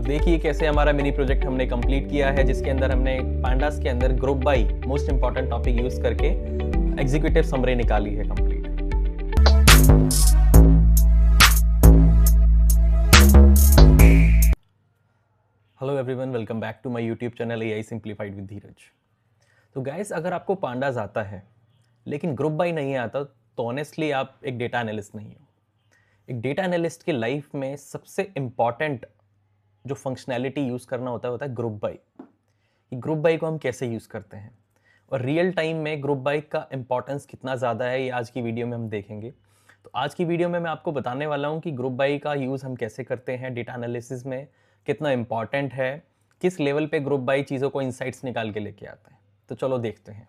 देखिए कैसे हमारा मिनी प्रोजेक्ट हमने कंप्लीट किया है, जिसके अंदर हमने पांडास के अंदर group by most important topic use करके एग्जीक्यूटिव समरी निकाली है complete. Hello everyone, welcome back to my YouTube channel AI simplified with Dheeraj. तो गाइस, अगर आपको पांडास आता है लेकिन ग्रुप बाई नहीं आता तो ऑनेस्टली आप एक डेटा एनालिस्ट नहीं हो। एक डेटा एनालिस्ट की लाइफ में सबसे इंपॉर्टेंट जो फंक्शनैलिटी यूज़ करना होता है ग्रुप बाई। ग्रुप बाई को हम कैसे यूज़ करते हैं और रियल टाइम में ग्रुप बाई का इंपॉर्टेंस कितना ज़्यादा है, ये आज की वीडियो में हम देखेंगे। तो आज की वीडियो में मैं आपको बताने वाला हूँ कि ग्रुप बाई का यूज़ हम कैसे करते हैं डेटा एनालिसिस में, कितना इंपॉर्टेंट है, किस लेवल पे ग्रुप बाई चीज़ों को इंसाइट्स निकाल के लेके आता है। तो चलो देखते हैं।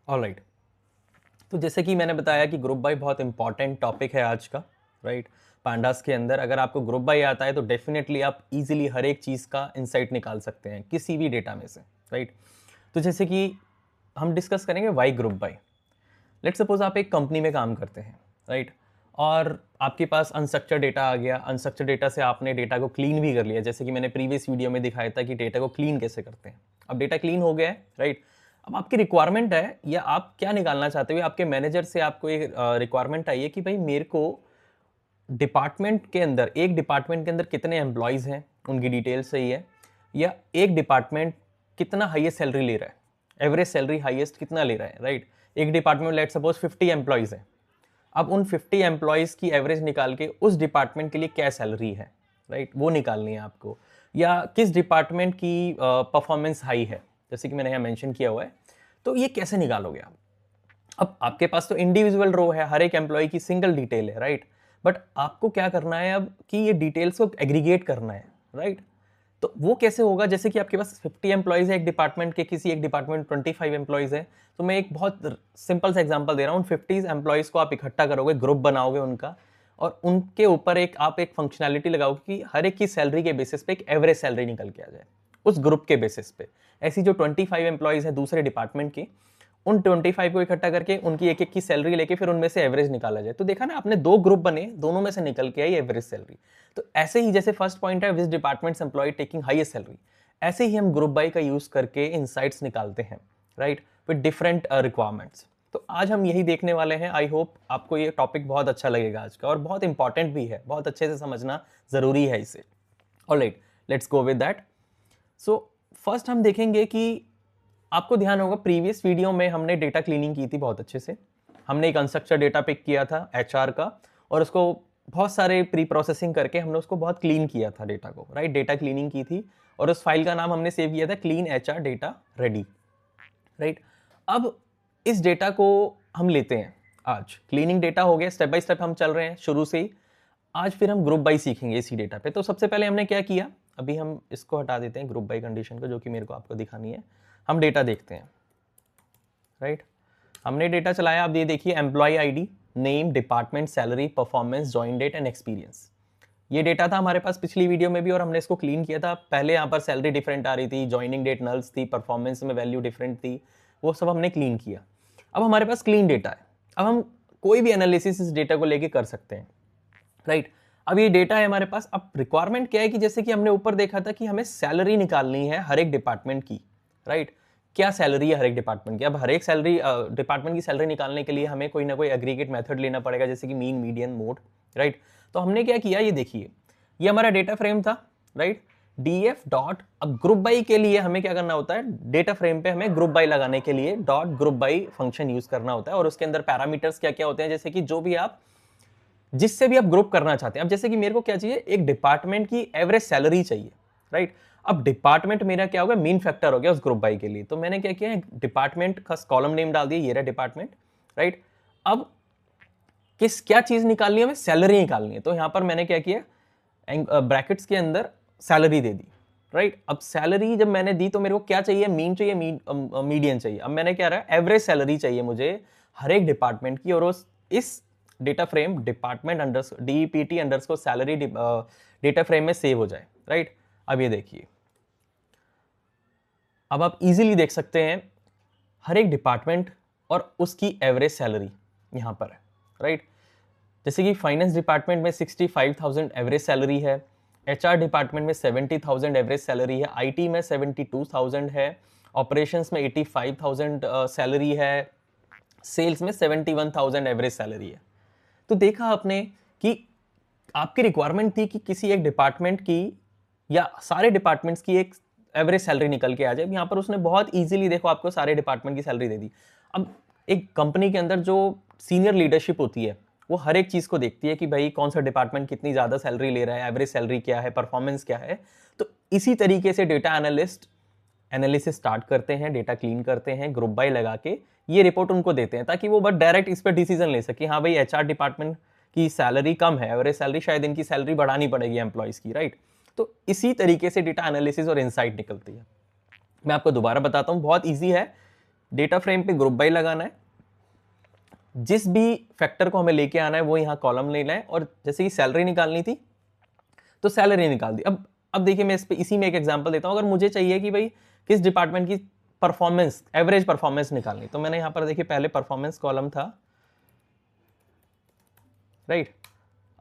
ऑलराइट, तो जैसे कि मैंने बताया कि ग्रुप बाई बहुत इंपॉर्टेंट टॉपिक है आज का, राइट। पांडास के अंदर अगर आपको ग्रुप बाई आता है तो डेफिनेटली आप इजीली हर एक चीज़ का इंसाइट निकाल सकते हैं किसी भी डेटा में से, राइट। तो जैसे कि हम डिस्कस करेंगे why group by. Let's suppose आप एक कंपनी में काम करते हैं, राइट, और आपके पास अनस्ट्रक्चर डेटा आ गया। अनस्ट्रक्चर डेटा से आपने डेटा को क्लीन भी कर लिया, जैसे कि मैंने प्रीवियस वीडियो में दिखाया था कि डेटा को क्लीन कैसे करते हैं। अब डेटा क्लीन हो गया है, राइट। अब आपकी रिक्वायरमेंट है या आप क्या निकालना चाहते हो, आपके मैनेजर से आपको एक रिक्वायरमेंट आई है कि भाई मेरे को डिपार्टमेंट के अंदर, एक डिपार्टमेंट के अंदर कितने एम्प्लॉयज़ हैं उनकी डिटेल सही है, या एक डिपार्टमेंट कितना हाईएस्ट सैलरी ले रहा है, एवरेज सैलरी हाईएस्ट कितना ले रहा है, राइट। एक डिपार्टमेंट लेट सपोज 50 एम्प्लॉयज़ हैं। अब उन 50 एम्प्लॉयज़ की एवरेज निकाल के उस डिपार्टमेंट के लिए क्या सैलरी है, राइट, वो निकालनी है आपको। या किस डिपार्टमेंट की परफॉर्मेंस हाई है, जैसे कि मैंने यहाँ मेंशन किया हुआ है। तो ये कैसे निकालोगे आप? अब आपके पास तो इंडिविजुअल रो है, हर एक एम्प्लॉय की सिंगल डिटेल है, राइट। बट आपको क्या करना है अब कि ये डिटेल्स को एग्रीगेट करना है, राइट। तो वो कैसे होगा? जैसे कि आपके पास 50 एम्प्लॉयज है एक डिपार्टमेंट के, किसी एक डिपार्टमेंट 25 एम्प्लॉयज है। तो मैं एक बहुत सिंपल सा एग्जांपल दे रहा हूँ। 50 एम्प्लॉयज को आप इकट्ठा करोगे, ग्रुप बनाओगे उनका, और उनके ऊपर आप एक फंक्शनैलिटी लगाओगे कि हर एक की सैलरी के बेसिस पे एक एवरेज सैलरी निकल के आ जाए उस ग्रुप के बेसिस पे। ऐसी जो 25 एम्प्लॉयज है दूसरे डिपार्टमेंट की, उन 25 को इकट्ठा करके उनकी एक एक की सैलरी लेके फिर उनमें से एवरेज निकाला जाए। तो देखा ना आपने, दो ग्रुप बने, दोनों में से निकल के आई एवरेज सैलरी। तो ऐसे ही जैसे फर्स्ट पॉइंट है which departments employ taking highest salary, ऐसे ही हम ग्रुप बाई का यूज करके इनसाइट्स निकालते हैं, राइट, विद डिफरेंट रिक्वायरमेंट्स। तो आज हम यही देखने वाले हैं। आई होप आपको ये टॉपिक बहुत अच्छा लगेगा आज का, और बहुत इंपॉर्टेंट भी है, बहुत अच्छे से समझना जरूरी है इसे। Alright, let's go with that. So first हम देखेंगे कि आपको ध्यान होगा प्रीवियस वीडियो में हमने डेटा क्लीनिंग की थी बहुत अच्छे से। हमने एक अनस्ट्रक्चर डेटा पिक किया था एचआर का, और उसको बहुत सारे प्री प्रोसेसिंग करके हमने उसको बहुत क्लीन किया था डेटा को, राइट। डेटा क्लीनिंग की थी और उस फाइल का नाम हमने सेव किया था clean HR data ready, right. अब इस डेटा को हम लेते हैं। आज क्लीनिंग डेटा हो गया, स्टेप बाय स्टेप हम चल रहे हैं शुरू से ही। आज फिर हम ग्रुप बाई सीखेंगे इसी डेटा पे। तो सबसे पहले हमने क्या किया, अभी हम इसको हटा देते हैं ग्रुप बाई कंडीशन को, जो कि मेरे को आपको दिखानी है। हम डेटा देखते हैं, राइट। हमने डेटा चलाया। अब ये देखिए, employee ID, name, department, salary, performance, join date and experience. ये डेटा था हमारे पास पिछली वीडियो में भी, और हमने इसको क्लीन किया था। पहले यहाँ पर सैलरी डिफरेंट आ रही थी, ज्वाइनिंग डेट नल्स थी, परफॉर्मेंस में वैल्यू डिफरेंट थी, वो सब हमने क्लीन किया। अब हमारे पास क्लीन डेटा है। अब हम कोई भी एनालिसिस इस डेटा को लेके कर सकते हैं, राइट। अब ये डेटा है हमारे पास। अब रिक्वायरमेंट क्या है कि जैसे कि हमने ऊपर देखा था कि हमें सैलरी निकालनी है हर एक डिपार्टमेंट की, राइट। क्या सैलरी है हर एक डिपार्टमेंट की। अब हर एक सैलरी डिपार्टमेंट की सैलरी निकालने के लिए हमें कोई ना कोई एग्रीगेट मेथड लेना पड़ेगा, जैसे कि मीन, मीडियन, मोड, राइट। तो हमने क्या किया, ये देखिए, ये हमारा डेटा फ्रेम था, राइट। डीएफ डॉट, अब ग्रुप बाई के लिए हमें क्या करना होता है, डेटा फ्रेम पे हमें ग्रुप बाई लगाने के लिए dot group by function use करना होता है। और उसके अंदर पैरामीटर्स क्या क्या होते हैं, जैसे कि जो भी आप, जिससे भी आप ग्रुप करना चाहते हैं। अब जैसे कि मेरे को क्या चाहिए, एक डिपार्टमेंट की एवरेज सैलरी चाहिए, राइट। अब डिपार्टमेंट मेरा क्या होगा, मेन फैक्टर हो गया उस ग्रुप बाई के लिए। तो मैंने क्या किया, डिपार्टमेंट का कॉलम नेम डाल दिया, ये रहा डिपार्टमेंट, राइट। अब क्या चीज निकालनी है, हमें सैलरी निकालनी है। तो यहां पर मैंने क्या किया, ब्रैकेट्स के अंदर सैलरी दे दी, राइट। अब सैलरी जब मैंने दी तो मेरे को क्या चाहिए, मीन चाहिए, मीडियन चाहिए। अब मैंने क्या रहा, एवरेज सैलरी चाहिए मुझे हर एक डिपार्टमेंट की, और इस data frame department DEPT underscore salary data frame में सेव हो जाए, राइट। अब ये देखिए, अब आप इजीली देख सकते हैं हर एक डिपार्टमेंट और उसकी एवरेज सैलरी यहां पर है, राइट। जैसे कि फाइनेंस डिपार्टमेंट में 65,000 एवरेज सैलरी है, एचआर डिपार्टमेंट में 70,000 एवरेज सैलरी है, आईटी में 72,000 है, ऑपरेशंस में 85,000 सैलरी है, सेल्स में 71,000 एवरेज सैलरी है। तो देखा आपने कि आपकी रिक्वायरमेंट थी कि किसी एक डिपार्टमेंट की या सारे डिपार्टमेंट्स की एक एवरेज सैलरी निकल के आ जाए। यहाँ पर उसने बहुत इजीली देखो आपको सारे डिपार्टमेंट की सैलरी दे दी। अब एक कंपनी के अंदर जो सीनियर लीडरशिप होती है वो हर एक चीज़ को देखती है कि भाई कौन सा डिपार्टमेंट कितनी ज़्यादा सैलरी ले रहा है, एवरेज सैलरी क्या है, परफॉर्मेंस क्या है। तो इसी तरीके से डेटा एनालिस्ट एनालिसिस स्टार्ट करते हैं, डेटा क्लीन करते हैं, ग्रुप बाय लगा के ये रिपोर्ट उनको देते हैं ताकि वो बस डायरेक्ट इस पर डिसीजन ले सके, हाँ भाई एचआर डिपार्टमेंट की सैलरी कम है, एवरेज सैलरी शायद इनकी सैलरी बढ़ानी पड़ेगी एम्प्लॉयज़ की, राइट। तो इसी तरीके से डेटा एनालिसिस और इनसाइट निकलती है। मैं आपको दोबारा बताता हूँ, बहुत ईजी है। डेटा फ्रेम पे ग्रुप बाय लगाना है, जिस भी फैक्टर को हमें लेके आना है वो यहाँ कॉलम लेना है, और जैसे कि सैलरी निकालनी थी तो सैलरी निकाल दी। अब देखिए मैं इस पे इसी में एक एग्जांपल देता हूँ। अगर मुझे चाहिए कि भाई किस डिपार्टमेंट की परफॉर्मेंस, एवरेज परफॉर्मेंस निकालनी, तो मैंने यहाँ पर देखिए पहले परफॉर्मेंस कॉलम था, राइट।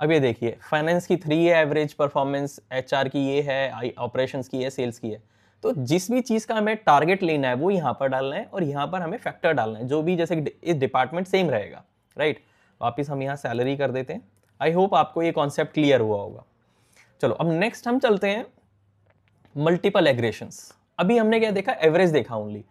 अब ये देखिए फाइनेंस की 3 है एवरेज परफॉर्मेंस, एचआर की ये है, ऑपरेशंस की है, सेल्स की है। तो जिस भी चीज़ का हमें टारगेट लेना है वो यहाँ पर डालना है और यहाँ पर हमें फैक्टर डालना है, जो भी जैसे इस डिपार्टमेंट सेम रहेगा, राइट। वापिस हम यहाँ सैलरी कर देते हैं। आई होप आपको ये कॉन्सेप्ट क्लियर हुआ होगा। चलो अब नेक्स्ट हम चलते हैं मल्टीपल एग्रेशंस। अभी हमने क्या देखा, एवरेज देखा ओनली।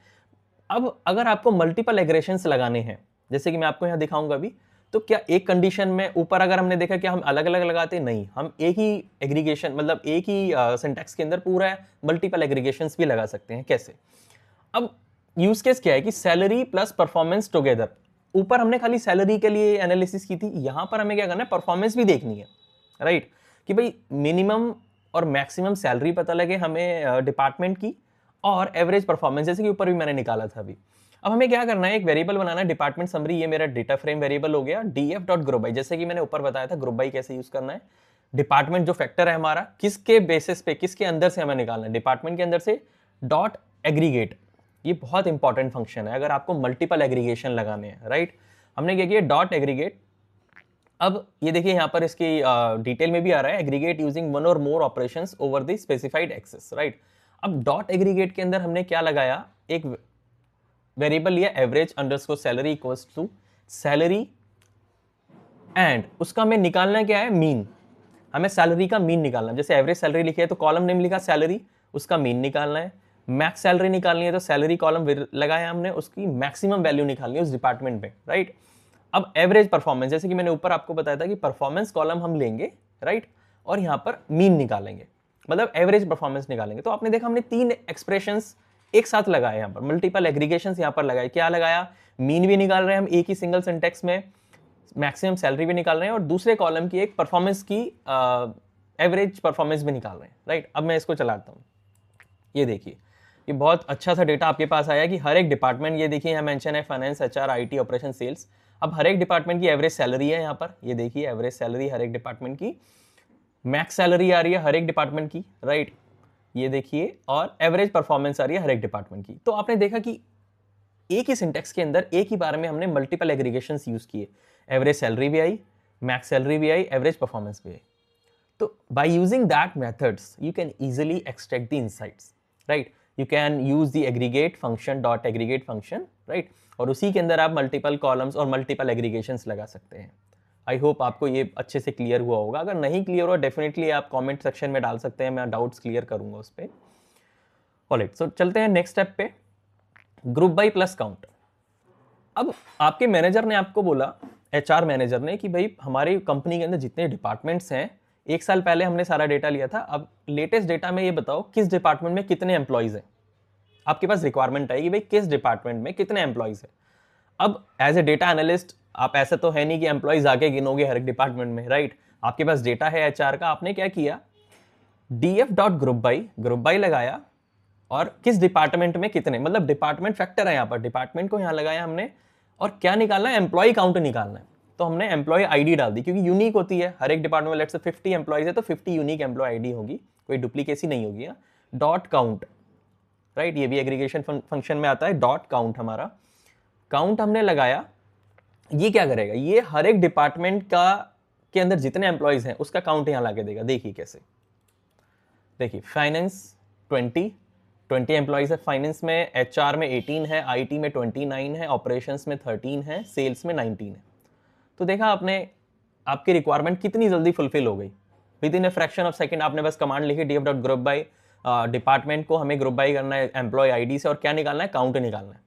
अब अगर आपको मल्टीपल एग्रेशंस लगाने हैं, जैसे कि मैं आपको यहाँ दिखाऊंगा अभी, तो क्या एक कंडीशन में ऊपर अगर हमने देखा कि हम अलग अलग लगाते, नहीं, हम एक ही एग्रीगेशन मतलब एक ही सिंटैक्स के अंदर पूरा मल्टीपल एग्रीगेशंस भी लगा सकते हैं। कैसे? अब यूज केस क्या है कि सैलरी प्लस परफॉर्मेंस टुगेदर। ऊपर हमने खाली सैलरी के लिए एनालिसिस की थी, यहां पर हमें क्या करना है, परफॉर्मेंस भी देखनी है, राइट। कि भाई मिनिमम और मैक्सिमम सैलरी पता लगे हमें डिपार्टमेंट की, और एवरेज परफॉर्मेंस जैसे कि ऊपर भी मैंने निकाला था अभी। अब हमें क्या करना है, एक वेरिएबल बनाना है, डिपार्टमेंट समरी, ये मेरा डेटा फ्रेम वेरिएबल हो गया, डीएफ डॉट ग्रुप बाय। जैसे कि मैंने ऊपर बताया था ग्रुप बाय कैसे यूज करना है। डिपार्टमेंट जो फैक्टर है हमारा, किसके बेसिस पे, किसके अंदर से हमें निकालना है, डिपार्टमेंट के अंदर से। डॉट एग्रीगेट, ये बहुत इंपॉर्टेंट फंक्शन है अगर आपको मल्टीपल एग्रीगेशन लगाने हैं, राइट। हमने क्या किया, डॉट एग्रीगेट। अब ये देखिए यहाँ पर इसकी डिटेल में भी आ रहा है, aggregate using one or more operations over the specified axis, right. अब डॉट एग्रीगेट के अंदर हमने क्या लगाया, एक वेरिएबल लिया average underscore salary equals to salary, and उसका हमें निकालना क्या है, मीन। हमें सैलरी का मीन निकालना है। जैसे एवरेज सैलरी लिखी है तो कॉलम नेम लिखा सैलरी, उसका मीन निकालना है। मैक्स सैलरी निकालनी है तो सैलरी कॉलम लगाया हमने, उसकी मैक्सिमम वैल्यू निकालनी है उस डिपार्टमेंट में, राइट। अब एवरेज परफॉर्मेंस, जैसे कि मैंने ऊपर आपको बताया था कि परफॉर्मेंस कॉलम हम लेंगे, राइट, और यहां पर मीन निकालेंगे, मतलब एवरेज परफॉर्मेंस निकालेंगे। तो आपने देखा हमने 3 एक्सप्रेशंस एक साथ लगाए, यहां पर मल्टीपल एग्रीगेशंस यहां पर लगाए। क्या लगाया, मीन भी निकाल रहे हैं हम एक ही सिंगल सिंटेक्स में, मैक्सिमम सैलरी भी निकाल रहे हैं, और दूसरे कॉलम की एक परफॉर्मेंस की एवरेज परफॉर्मेंस भी निकाल रहे हैं, राइट। अब मैं इसको चलाता हूं, ये देखिए ये बहुत अच्छा सा डेटा आपके पास आया कि हर एक डिपार्टमेंट, ये देखिए यहाँ मेंशन है finance, HR, IT, operation, sales. अब हर एक डिपार्टमेंट की एवरेज सैलरी है यहाँ पर, ये देखिए एवरेज सैलरी हर एक डिपार्टमेंट की, मैक्स सैलरी आ रही है हर एक डिपार्टमेंट की, राइट, ये देखिए, और एवरेज परफॉर्मेंस आ रही है हर एक डिपार्टमेंट की। तो आपने देखा कि एक ही सिंटेक्स के अंदर एक ही बार में हमने मल्टीपल एग्रीगेशंस यूज किए, एवरेज सैलरी भी आई, मैक्स सैलरी भी आई, एवरेज परफॉर्मेंस भी आई। तो by using that methods you can easily extract the insights, right. You can use the aggregate function, dot aggregate function, right, और उसी के अंदर आप मल्टीपल कॉलम्स और मल्टीपल एग्रीगेशंस लगा सकते हैं। आई होप आपको ये अच्छे से क्लियर हुआ होगा। अगर नहीं क्लियर हुआ डेफिनेटली आप कमेंट सेक्शन में डाल सकते हैं, मैं डाउट्स क्लियर करूंगा उस पर। ऑलराइट, सो चलते हैं नेक्स्ट स्टेप पे, ग्रुप बाय प्लस काउंट। अब आपके मैनेजर ने आपको बोला, एचआर मैनेजर ने, कि भाई हमारी कंपनी के अंदर जितने डिपार्टमेंट्स हैं, एक साल पहले हमने सारा डेटा लिया था, अब लेटेस्ट डेटा में ये बताओ किस डिपार्टमेंट में कितने एम्प्लॉइज हैं। आपके पास रिक्वायरमेंट है कि भाई किस डिपार्टमेंट में कितने एम्प्लॉइज हैं। अब एज ए डेटा एनालिस्ट आप ऐसा तो है नहीं कि एम्प्लॉइज आके गिनोगे हर एक डिपार्टमेंट में, राइट। आपके पास डेटा है एचआर का, आपने क्या किया, डीएफ डॉट ग्रुप बाय लगाया, और किस डिपार्टमेंट में कितने, मतलब डिपार्टमेंट फैक्टर है यहाँ पर, डिपार्टमेंट को यहाँ लगाया हमने, और क्या निकालना है, एम्प्लॉय काउंट निकालना है। तो हमने एम्प्लॉय आईडी डाल दी, क्योंकि यूनिक होती है हर एक डिपार्टमेंट में। लेट्स से 50 एम्प्लॉइज है तो 50 यूनिक एम्प्लॉय आईडी होगी, कोई डुप्लीकेसी नहीं होगी। डॉट काउंट, राइट, ये भी एग्रीगेशन फंक्शन में आता है। डॉट काउंट, हमारा काउंट हमने लगाया, ये क्या करेगा, ये हर एक डिपार्टमेंट का के अंदर जितने एम्प्लॉयज हैं उसका काउंट यहाँ लाके देगा। देखिए कैसे, देखिए फाइनेंस 20 एम्प्लॉयज है फाइनेंस में, एचआर में 18 है, आईटी में 29 है, ऑपरेशंस में 13 है, सेल्स में 19 है। तो देखा आपने, आपकी रिक्वायरमेंट कितनी जल्दी फुलफिल हो गई। With in a fraction of second आपने बस कमांड लिखी df.group by, डिपार्टमेंट को हमें ग्रुप बाई करना है एम्प्लॉय आईडी से, और क्या निकालना है, काउंट निकालना है,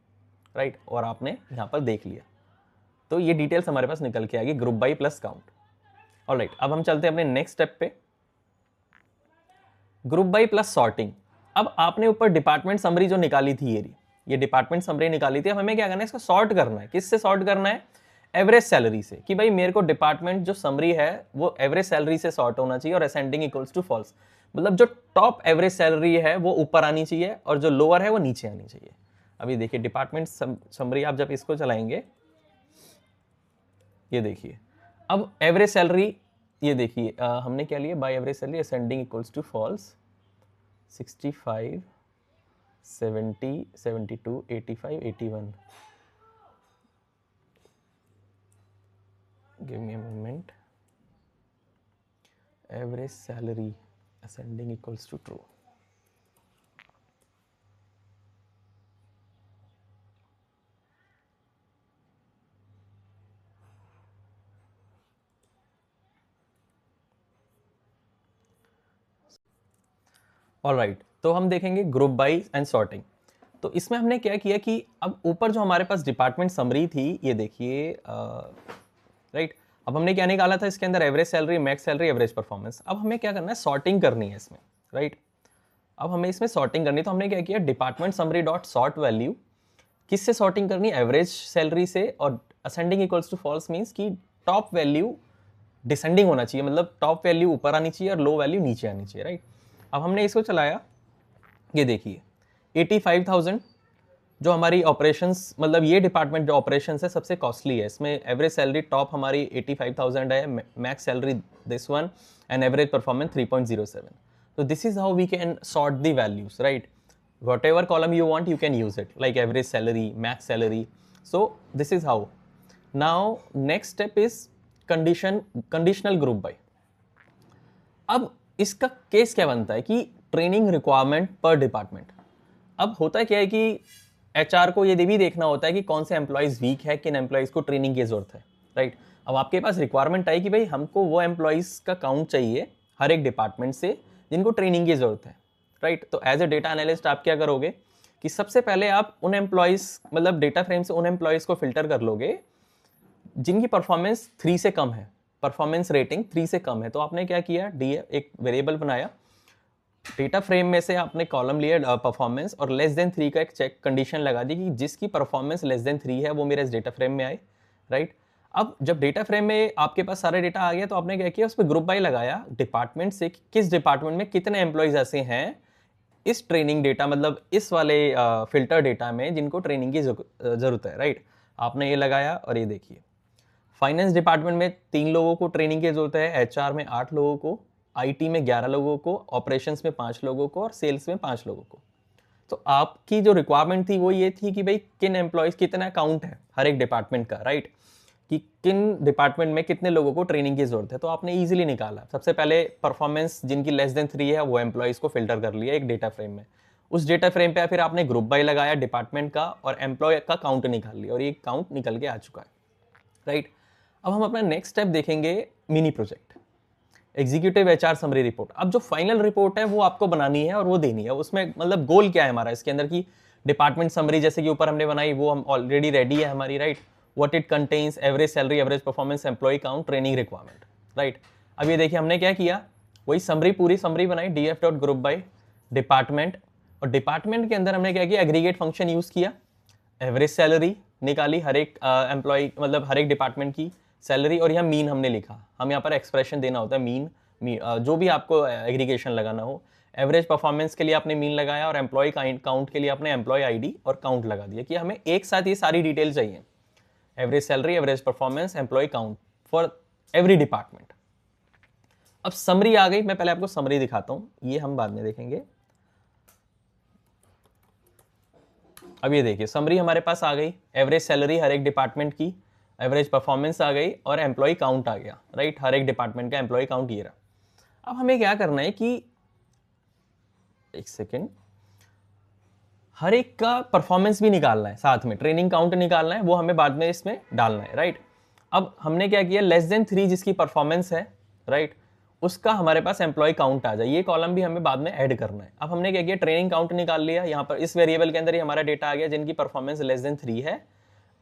राइट। और आपने यहाँ पर देख लिया, तो ये डिटेल्स हमारे पास निकल के आएगी, group by plus count. Alright, अब हम चलते हैं अपने नेक्स्ट स्टेप पे, ग्रुप बाई प्लस सॉर्टिंग। अब आपने ऊपर डिपार्टमेंट समरी जो निकाली थी, ये डिपार्टमेंट समरी निकाली थी, अब हमें क्या करना है, इसको सॉर्ट करना है। किससे सॉर्ट करना है, एवरेज सैलरी से, कि भाई मेरे को डिपार्टमेंट जो समरी है वो एवरेज सैलरी से सॉर्ट होना चाहिए, और असेंडिंग इक्वल्स टू फॉल्स, मतलब जो टॉप एवरेज सैलरी है वो ऊपर आनी चाहिए और जो लोअर है वो नीचे आनी चाहिए। अभी देखिए डिपार्टमेंट समरी, आप जब इसको चलाएंगे, ये देखिए अब एवरेज सैलरी, ये देखिए हमने क्या लिया, by average salary ascending equals to false, 65, 70, 72, 85, 81। Give me a moment. Average salary ascending equals to true. Alright, तो हम देखेंगे ग्रुप बाई एंड सॉर्टिंग। तो इसमें हमने क्या किया कि अब ऊपर जो हमारे पास डिपार्टमेंट समरी थी, ये देखिए राइट, अब हमने क्या निकाला था इसके अंदर, average salary, max salary, average performance. अब हमें क्या करना है, सॉर्टिंग करनी है इसमें, राइट। अब हमें इसमें सॉर्टिंग करनी है, तो हमने क्या किया, department summary dot sort value, किससे सॉर्टिंग करनी है, एवरेज सैलरी से, और ascending equals to false means कि टॉप वैल्यू डिसेंडिंग होना चाहिए, मतलब टॉप वैल्यू ऊपर आनी चाहिए और लो वैल्यू नीचे आनी चाहिए, राइट। अब हमने इसको चलाया, ये देखिए 85,000 जो हमारी ऑपरेशंस, मतलब ये डिपार्टमेंट जो ऑपरेशंस है सबसे कॉस्टली है, इसमें एवरेज सैलरी टॉप हमारी 85,000 है, max salary this one, and average performance 3.07। तो this is how we can sort the values, right. whatever column you want you can use it, like average salary, max salary. So this is how. Now next step is conditional group by. अब इसका case क्या बनता है कि training requirement पर department. अब होता क्या है कि एचआर को ये भी देखना होता है कि कौन से एम्प्लॉयज वीक है, किन एम्प्लॉयज को ट्रेनिंग की जरूरत है, राइट। अब आपके पास रिक्वायरमेंट आई कि भाई हमको वो एम्प्लॉयज का काउंट चाहिए हर एक डिपार्टमेंट से जिनको ट्रेनिंग की जरूरत है, राइट। तो एज ए डेटा एनालिस्ट आप क्या करोगे कि सबसे पहले आप उन एम्प्लॉयज, मतलब डेटा फ्रेम से उन एम्प्लॉयज को फिल्टर कर लोगे जिनकी परफॉर्मेंस 3 से कम है, परफॉर्मेंस रेटिंग 3 से कम है। तो आपने क्या किया, एक वेरिएबल बनाया, डेटा फ्रेम में से आपने कॉलम लिया परफॉर्मेंस, और लेस देन 3 का एक चेक कंडीशन लगा दी कि जिसकी परफॉर्मेंस लेस देन 3 है वो मेरे इस डेटा फ्रेम में आए, राइट। अब जब डेटा फ्रेम में आपके पास सारे डेटा आ गया, तो आपने क्या किया, उस पर ग्रुप बाय लगाया डिपार्टमेंट से, किस डिपार्टमेंट में कितने एम्प्लॉयज ऐसे हैं इस ट्रेनिंग डेटा, मतलब इस वाले फिल्टर डेटा में जिनको ट्रेनिंग की जरूरत है, राइट। आपने ये लगाया, और ये देखिए फाइनेंस डिपार्टमेंट में 3 लोगों को ट्रेनिंग की जरूरत है, एचआर में 8 लोगों को, आईटी में 11 लोगों को, ऑपरेशंस में 5 लोगों को, और सेल्स में 5 लोगों को। तो आपकी जो रिक्वायरमेंट थी वो ये थी कि भाई किन एम्प्लॉयज, कितना काउंट है हर एक डिपार्टमेंट का, राइट, कि किन डिपार्टमेंट में कितने लोगों को ट्रेनिंग की जरूरत है। तो आपने इजीली निकाला, सबसे पहले परफॉर्मेंस जिनकी लेस देन 3 है वो एम्प्लॉयज को फिल्टर कर लिया एक डेटा फ्रेम में, उस डेटा फ्रेम पे फिर आपने ग्रुप बाय लगाया डिपार्टमेंट का, और एम्प्लॉय का काउंट निकाल लिया, और ये काउंट निकल के आ चुका है, राइट। अब हम अपना नेक्स्ट स्टेप देखेंगे, mini project, executive HR summary report. अब जो फाइनल रिपोर्ट है वो आपको बनानी है और वो देनी है। उसमें मतलब गोल क्या है हमारा इसके अंदर की, डिपार्टमेंट समरी जैसे कि ऊपर हमने बनाई वो हम ऑलरेडी रेडी है हमारी, right. What it contains, average salary, average performance, employee count, training requirement, right. अब ये देखिए हमने क्या किया, वही समरी, पूरी समरी बनाई, df.group by डिपार्टमेंट, और डिपार्टमेंट के अंदर हमने क्या किया, एग्रीगेट फंक्शन यूज किया, एवरेज सैलरी निकाली हर एक एम्प्लॉय, मतलब हर एक डिपार्टमेंट की सैलरी, और यहाँ मीन हमने लिखा, हम यहाँ पर एक्सप्रेशन देना होता है मीन, जो भी आपको एग्रीगेशन लगाना हो। एवरेज परफॉर्मेंस के लिए आपने मीन लगाया, और एम्प्लॉय काउंट के लिए आपने एम्प्लॉय आईडी और काउंट लगा दिया, कि हमें एक साथ ये सारी डिटेल चाहिए, average salary, average performance, employee count for every department. अब समरी आ गई, मैं पहले आपको समरी दिखाता हूं, ये हम बाद में देखेंगे। अब ये देखिए समरी हमारे पास आ गई, एवरेज सैलरी हर एक डिपार्टमेंट की, एवरेज परफॉर्मेंस आ गई और एम्प्लॉय काउंट आ गया, राइट। हर एक डिपार्टमेंट का एम्प्लॉय काउंट ये रहा। अब हमें क्या करना है कि एक सेकेंड, हर एक का परफॉर्मेंस भी निकालना है, साथ में ट्रेनिंग काउंट निकालना है, वो हमें बाद में इसमें डालना है, राइट। अब हमने क्या किया, लेस देन 3 जिसकी परफॉर्मेंस है, राइट, उसका हमारे पास एम्प्लॉय काउंट आ जाए, ये कॉलम भी हमें बाद में ऐड करना है। अब हमने क्या किया, ट्रेनिंग काउंट निकाल लिया, यहाँ पर इस वेरिएबल के अंदर ही हमारा डेटा आ गया जिनकी परफॉर्मेंस लेस देन 3 है।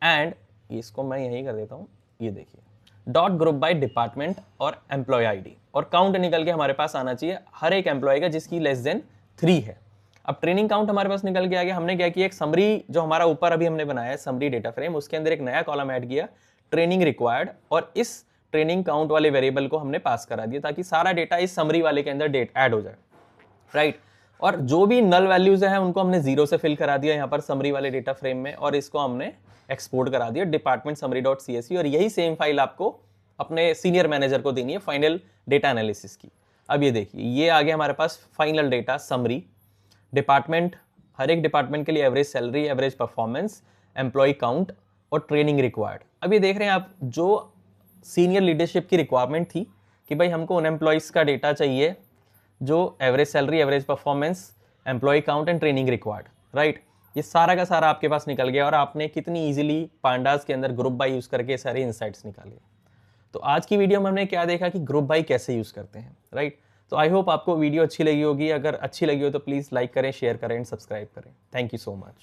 एंड इसको मैं यही कर देता हूँ, ये देखिए, डॉट ग्रुप बाय डिपार्टमेंट और एम्प्लॉय आईडी, और काउंट निकल के हमारे पास आना चाहिए हर एक एम्प्लॉय का जिसकी लेस देन 3 है। अब ट्रेनिंग काउंट हमारे पास निकल के आ गया। हमने क्या किया, एक समरी जो हमारा ऊपर अभी हमने बनाया है समरी डेटा फ्रेम, उसके अंदर एक नया कॉलम ऐड किया, ट्रेनिंग रिक्वायर्ड, और इस ट्रेनिंग काउंट वाले वेरिएबल को हमने पास करा दिया ताकि सारा डेटा इस समरी वाले के अंदर डेट ऐड हो जाए, राइट। और जो भी नल वैल्यूज है उनको हमने 0 से फिल करा दिया यहाँ पर समरी वाले डेटा फ्रेम में, और इसको हमने एक्सपोर्ट करा दिया डिपार्टमेंट समरी डॉट CSV, और यही सेम फाइल आपको अपने सीनियर मैनेजर को देनी है फाइनल डेटा एनालिसिस की। अब ये देखिए, ये आ गया हमारे पास फाइनल डेटा समरी, डिपार्टमेंट, हर एक डिपार्टमेंट के लिए average salary, average performance, employee count और ट्रेनिंग रिक्वायर्ड। अब ये देख रहे हैं आप, जो सीनियर लीडरशिप की रिक्वायरमेंट थी कि भाई हमको उन एम्प्लॉयज़ का डेटा चाहिए जो average salary, average performance, employee count and training required, right. ये सारा का सारा आपके पास निकल गया और आपने कितनी इजीली पांडास के अंदर ग्रुप बाय यूज़ करके सारे इंसाइट्स निकाले। तो आज की वीडियो में हमने क्या देखा कि ग्रुप बाय कैसे यूज़ करते हैं, राइट। तो आई होप आपको वीडियो अच्छी लगी होगी। अगर अच्छी लगी हो तो प्लीज़ लाइक करें, शेयर करें एंड सब्सक्राइब करें। Thank you so much.